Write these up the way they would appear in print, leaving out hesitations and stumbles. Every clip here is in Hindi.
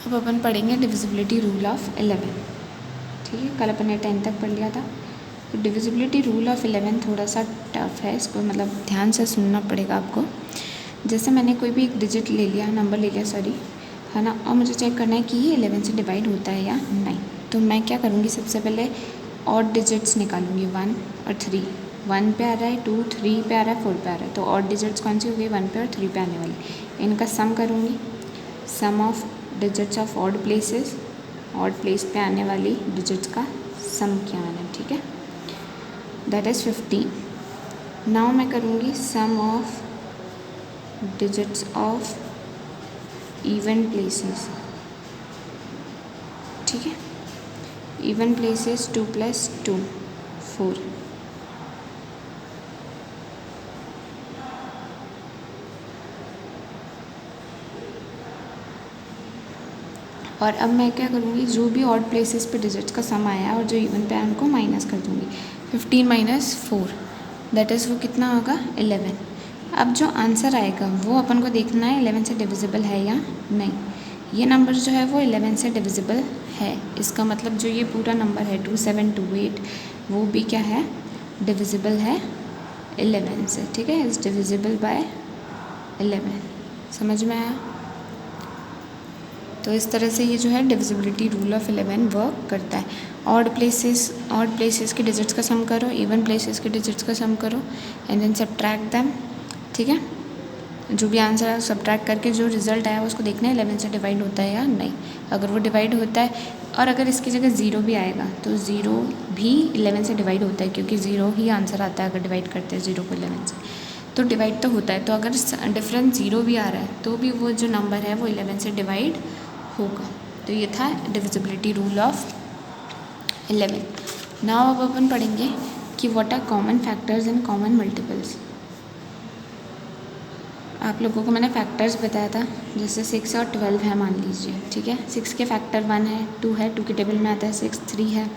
अब अपन पढ़ेंगे डिविजिबिलिटी रूल ऑफ 11। ठीक है, कल अपन ने 10 तक पढ़ लिया था। तो डिविजिबिलिटी रूल ऑफ 11 थोड़ा सा टफ है, इसको मतलब ध्यान से सुनना पड़ेगा आपको। जैसे मैंने कोई भी एक डिजिट ले लिया, नंबर ले लिया सॉरी, है ना, और मुझे चेक करना है कि ये 11 से डिवाइड होता है या नहीं। तो मैं क्या करूँगी, सबसे पहले ऑड डिजिट्स निकालूंगी 1 और 3। 1 पे आ रहा है, 2 3 पे आ रहा है, 4 पे आ रहा है, तो ऑड डिजिट्स कौन सी हो गई, 1 पे और 3 पे आने वाली। इनका सम करूँगी, sum of digits of odd places, odd place पे आने वाली डिजिट्स का सम क्या आना है, ठीक है, दैट इज़ 15। नाउ मैं करूँगी sum of digits of even places, ठीक है, इवन प्लेसेस 2 + 2 4। और अब मैं क्या करूँगी, जो भी ऑड प्लेसेस पे डिजिट्स का सम आया और जो इवन पे आया उनको माइनस कर दूँगी। 15 - 4 दैट इज़ वो कितना होगा, 11। अब जो आंसर आएगा वो अपन को देखना है 11 से डिविजिबल है या नहीं। ये नंबर जो है वो 11 से डिविजिबल है, इसका मतलब जो ये पूरा नंबर है 2728 वो भी क्या है, डिविजिबल है 11 से, ठीक है, इज़ डिविजिबल बाय 11। समझ में आया? तो इस तरह से ये जो है डिविजिबिलिटी रूल ऑफ 11 वर्क करता है। ऑड प्लेसेस के डिजिट्स का सम करो, इवन प्लेसेस के डिजिट्स का सम करो एंड देन सब्ट्रैक्ट देम, ठीक है। जो भी आंसर है सब्ट्रैक्ट करके जो रिजल्ट आया उसको देखना है 11 से डिवाइड होता है या नहीं। अगर वो डिवाइड होता है और अगर इसकी जगह 0 भी आएगा तो 0 भी 11 से डिवाइड होता है, क्योंकि 0 ही आंसर आता है अगर डिवाइड करते हैं 0 को 11 से, तो डिवाइड तो होता है। तो अगर डिफरेंस 0 भी आ रहा है तो भी वो जो नंबर है वो 11 से डिवाइड होगा। तो ये था डिविजिबिलिटी रूल ऑफ 11। नाउ अब अपन पढ़ेंगे कि what are common factors and common multiples. आप लोगों को मैंने फैक्टर्स बताया था, जैसे 6 और 12 है मान लीजिए, ठीक है। 6 के फैक्टर 1 है, 2 है, 2 की टेबल में आता है 6, 3 है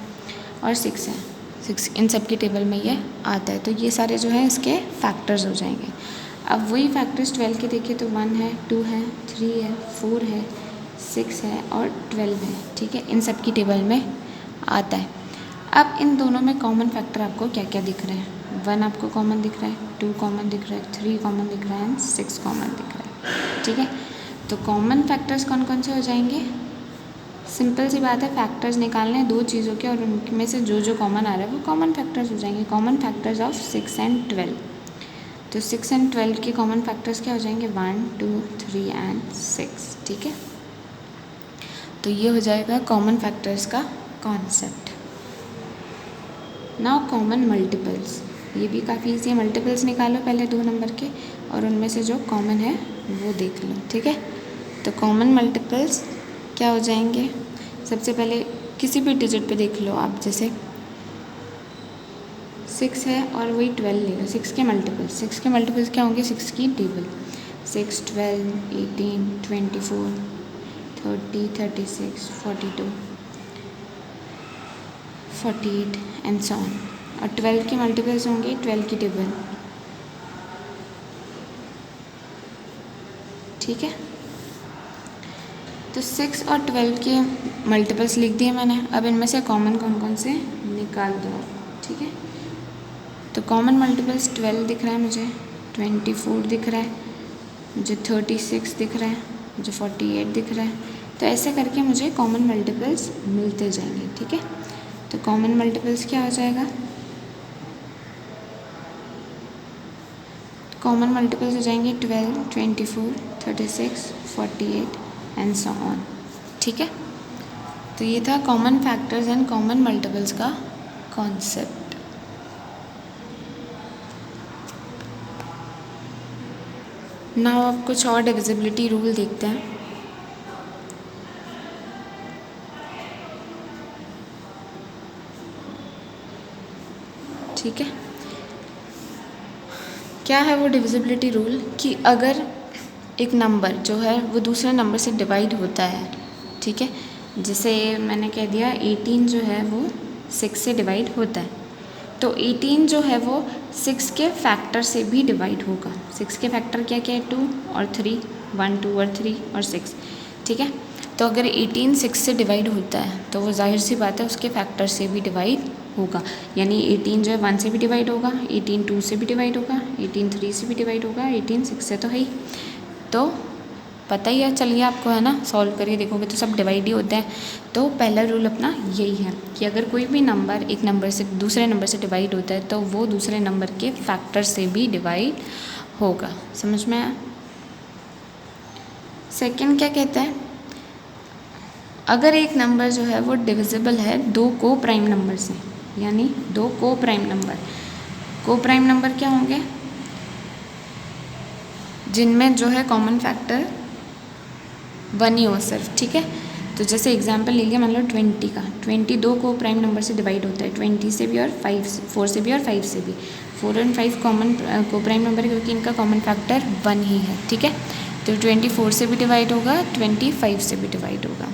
और 6 है, 6 इन सब की टेबल में ये आता है। तो ये सारे जो है इसके फैक्टर्स हो जाएंगे। अब वही फैक्टर्स 12 के देखिए तो 1 है, 2 है, 3 है, 4 है, 6 है और 12 है, ठीक है, इन सब की टेबल में आता है। अब इन दोनों में कॉमन फैक्टर आपको क्या क्या दिख रहे हैं, 1 आपको कॉमन दिख रहा है, 2 कॉमन दिख रहा है, 3 कॉमन दिख रहा है एंड 6 कॉमन दिख रहा है, ठीक है। तो कॉमन फैक्टर्स कौन कौन से हो जाएंगे, सिंपल सी बात है, फैक्टर्स निकालने हैं दो चीज़ों के और उनमें से जो जो कॉमन आ रहा है वो कॉमन फैक्टर्स हो जाएंगे। कॉमन फैक्टर्स ऑफ 6 एंड 12, तो 6 एंड 12 के कॉमन फैक्टर्स क्या हो जाएंगे, 1 2 3 एंड 6, ठीक है। तो ये हो जाएगा कॉमन फैक्टर्स का कॉन्सेप्ट। नाउ कॉमन मल्टीपल्स, ये भी काफ़ी ईजी है। मल्टीपल्स निकालो पहले 2 नंबर के और उनमें से जो कॉमन है वो देख लो, ठीक है। तो कॉमन मल्टीपल्स क्या हो जाएंगे, सबसे पहले किसी भी डिजिट पे देख लो आप, जैसे 6 है और वही 12 ले लो, 6 के मल्टीपल्स क्या होंगे, 6 की टेबल, 6 12 18 24 30 36 42 48 एंड सो ऑन। और 12 के मल्टीपल्स होंगे 12 की टेबल, ठीक है। तो 6 और 12 के मल्टीपल्स लिख दिए मैंने। अब इनमें से कॉमन कौन कौन से निकाल दो, ठीक है। तो कॉमन मल्टीपल्स 12 दिख रहा है मुझे, 24 दिख रहा है मुझे, 36 दिख रहा है मुझे, 48 दिख रहा है। तो ऐसे करके मुझे कॉमन मल्टीपल्स मिलते जाएंगे, ठीक है। तो कॉमन मल्टीपल्स क्या हो जाएगा, कॉमन मल्टीपल्स हो जाएंगे 12 24 36 48 एंड सो ऑन, ठीक है। तो ये था common factors and common multiples का कॉन्सेप्ट। नाउ अब कुछ और डिविजिबिलिटी रूल देखते हैं। ठीक है, क्या है वो डिविजिबिलिटी रूल कि अगर एक नंबर जो है वो दूसरे नंबर से डिवाइड होता है, ठीक है, जैसे मैंने कह दिया 18 जो है वो 6 से डिवाइड होता है, तो 18 जो है वो 6 के फैक्टर से भी डिवाइड होगा। 6 के फैक्टर क्या क्या है, 2 और 3, 1 2 और 3 और 6, ठीक है। तो अगर 18 6 से डिवाइड होता है तो वो जाहिर सी बात है उसके फैक्टर से भी डिवाइड होगा। यानी 18 जो है 1 से भी डिवाइड होगा, 18 2 से भी डिवाइड होगा, 18 3 से भी डिवाइड होगा, 18 6 से तो है ही। तो पता ही है, चलिए आपको, है ना, सॉल्व करके देखोगे तो सब डिवाइड ही होता है। तो पहला रूल अपना यही है कि अगर कोई भी नंबर एक नंबर से दूसरे नंबर से डिवाइड होता है तो वो दूसरे नंबर के फैक्टर से भी डिवाइड होगा। समझ में आया? सेकंड क्या कहता है, अगर एक नंबर जो है वो डिविजिबल है दो को प्राइम नंबर से, यानी दो को प्राइम नंबर क्या होंगे, जिनमें जो है कॉमन फैक्टर 1 ही हो सिर्फ। ठीक है, तो जैसे एग्जांपल ले लिया, मान लो 20 का। 20 दो को प्राइम नंबर से डिवाइड होता है, 20 से भी और 4 से भी और 5 से भी। 4 और 5 कॉमन को प्राइम नंबर है क्योंकि इनका कॉमन फैक्टर 1 ही है। ठीक है, तो 24 से भी डिवाइड होगा, 25 से भी डिवाइड होगा।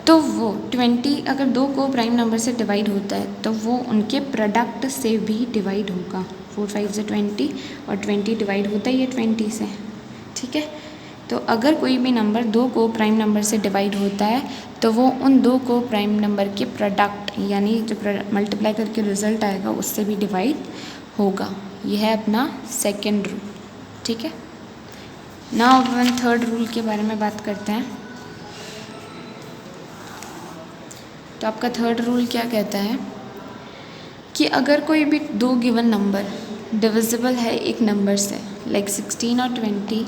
तो वो 20 अगर दो को प्राइम नंबर से डिवाइड होता है तो वो उनके प्रोडक्ट से भी डिवाइड होगा। 4 5 से 20 और 20 डिवाइड होता ही है 20 से। ठीक है, तो अगर कोई भी नंबर दो को प्राइम नंबर से डिवाइड होता है तो वो उन दो को प्राइम नंबर के प्रोडक्ट, यानी जो मल्टीप्लाई करके रिजल्ट आएगा उससे भी डिवाइड होगा। यह है अपना सेकेंड रूल। ठीक है, नाउ अपन थर्ड रूल के बारे में बात करते हैं। तो आपका थर्ड रूल क्या कहता है कि अगर कोई भी दो गिवन नंबर डिविजिबल है एक नंबर से, लाइक 16 और 20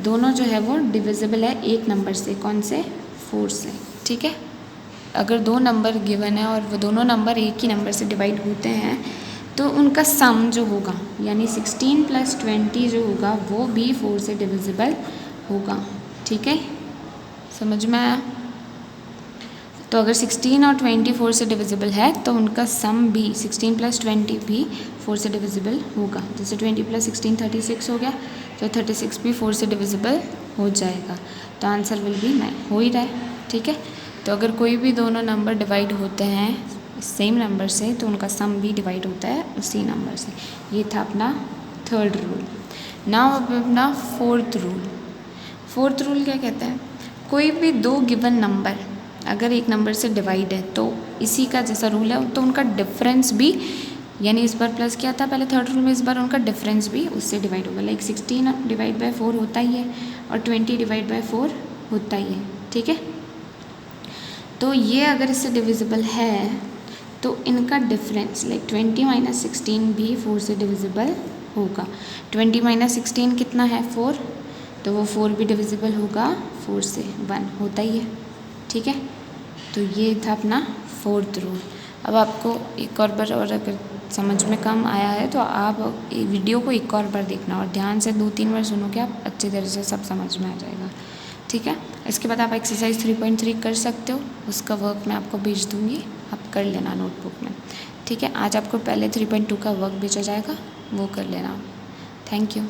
दोनों जो है वो डिविजिबल है एक नंबर से। कौन से? 4 से। ठीक है, अगर दो नंबर गिवन है और वो दोनों नंबर एक ही नंबर से डिवाइड होते हैं तो उनका सम जो होगा, यानी 16 + 20 जो होगा वो भी 4 से डिविजिबल होगा। ठीक है, समझ में आया? तो अगर 16 और 20 4 से डिविजिबल है तो उनका सम भी 16 + 20 भी 4 से डिविजिबल होगा। जैसे 20 + 16 36 हो गया, तो 36 भी 4 से डिविजिबल हो जाएगा। तो आंसर विल बी 9। हो ही रहा है। ठीक है, तो अगर कोई भी दोनों नंबर डिवाइड होते हैं सेम नंबर से तो उनका सम भी डिवाइड होता है उसी नंबर से। ये था अपना थर्ड रूल। नाउ अब अपना फोर्थ रूल क्या कहता है, कोई भी दो गिवन नंबर अगर एक नंबर से डिवाइड है तो इसी का जैसा रूल है, तो उनका डिफरेंस भी, यानी इस बार प्लस किया था पहले थर्ड रूल में, इस बार उनका डिफरेंस भी उससे डिवाइड होगा। लाइक 16 / 4 होता ही है और 20 / 4 होता ही है। ठीक है, तो ये अगर इससे डिविजिबल है तो इनका डिफरेंस लाइक 20 - 16 भी 4 से डिविजिबल होगा। 20 - 16 कितना है? 4, तो वो 4 भी डिविजिबल होगा 4 से, 1 होता ही है। ठीक है, तो ये था अपना फोर्थ रूल। अब आपको एक और बार, और अगर समझ में कम आया है तो आप वीडियो को एक और बार देखना और ध्यान से 2-3 बार सुनोगे, आप अच्छी तरह से सब समझ में आ जाएगा। ठीक है, इसके बाद आप एक्सरसाइज 3.3 कर सकते हो, उसका वर्क मैं आपको भेज दूँगी, आप कर लेना नोटबुक में। ठीक है, आज आपको पहले 3.2 का वर्क भेजा जाएगा, वो कर लेना। Thank you.